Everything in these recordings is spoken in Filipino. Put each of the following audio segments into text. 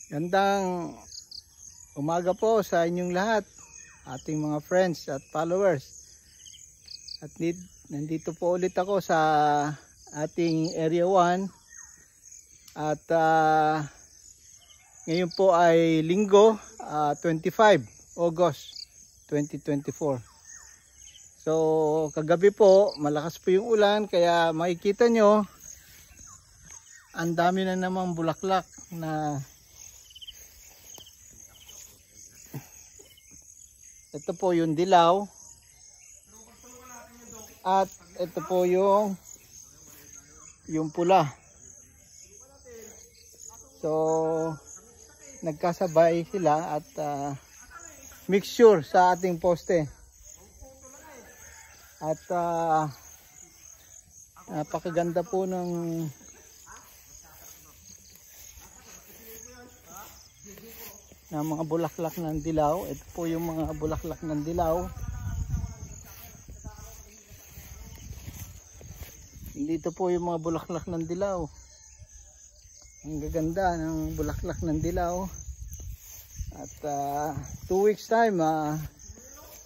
Gandang umaga po sa inyong lahat, ating mga friends at followers. At nandito po ulit ako sa ating Area 1. At ngayon po ay Linggo, 25 August 2024. So kagabi po malakas po yung ulan, kaya makikita nyo ang dami na namang bulaklak na ito po yung dilaw at ito po yung pula. So nagkasabay sila at mixture sa ating poste. At napakaganda po ng mga bulaklak ng dilaw. Ito po yung mga bulaklak ng dilaw. Dito po yung mga bulaklak ng dilaw. Ang gaganda ng bulaklak ng dilaw. At 2 weeks time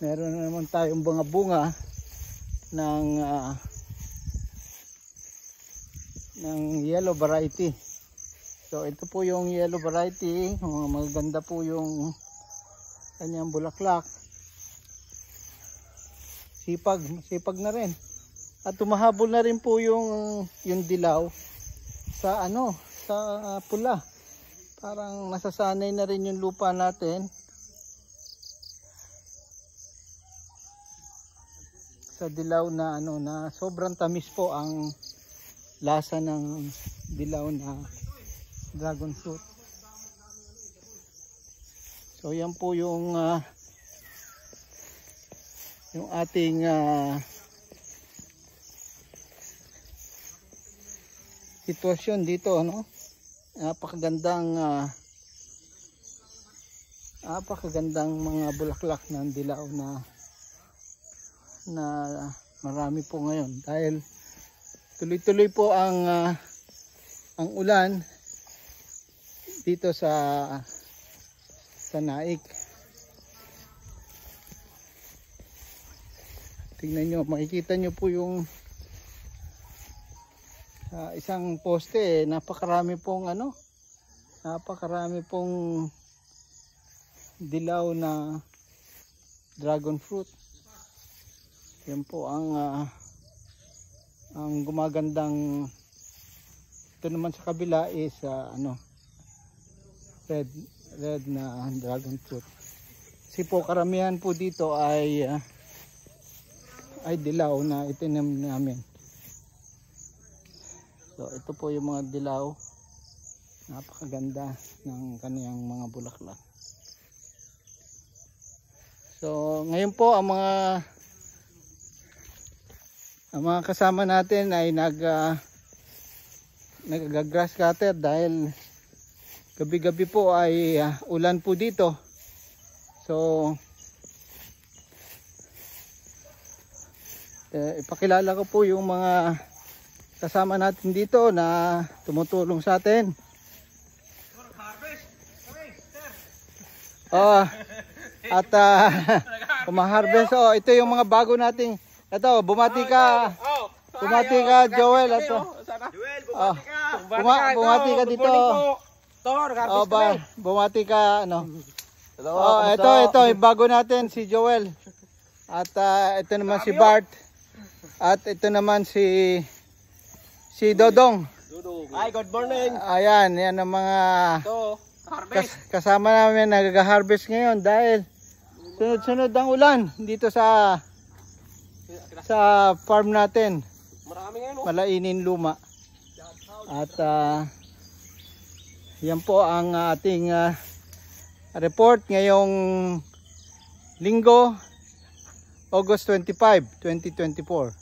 meron na naman tayong mga bunga ng yellow variety. So ito po yung yellow variety, maganda po yung kanyang bulaklak. Sipag na rin. At tumahabol na rin po yung dilaw sa sa pula. Parang nasasanay na rin yung lupa natin sa dilaw na na sobrang tamis po ang lasa ng dilaw na dragon fruit. So yan po yung ating sitwasyon dito, napakagandang mga bulaklak ng dilaw na marami po ngayon dahil tuloy-tuloy po ang ulan dito sa Naik. Tingnan nyo, makikita nyo po yung isang poste, napakarami pong dilaw na dragon fruit. Yan po ang gumagandang. Ito naman sa kabila is red na dragon fruit. Kasi po karamihan po dito ay dilaw na itinim namin. So ito po yung mga dilaw, napakaganda ng kaniyang mga bulaklak. So ngayon po ang mga kasama natin ay nag-grass cutter dahil gabi-gabi po ay ulan po dito. So ipakilala ko po yung mga kasama natin dito na tumutulong sa atin. At kumaharvest. Ito yung mga bago nating. Ito, bumati ka Joel. Bumati ka dito. Bumati ka ito yung bago natin, si Joel. At ito naman si Bart. At ito naman si Dodong. Hi, good morning. Ayan, yan ang mga kasama namin nag-harvest ngayon dahil sunod-sunod ang ulan dito sa farm natin. Malainin Luma. At yan po ang ating report ngayong Linggo, August 25, 2024.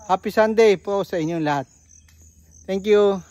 Happy Sunday po sa inyong lahat. Thank you.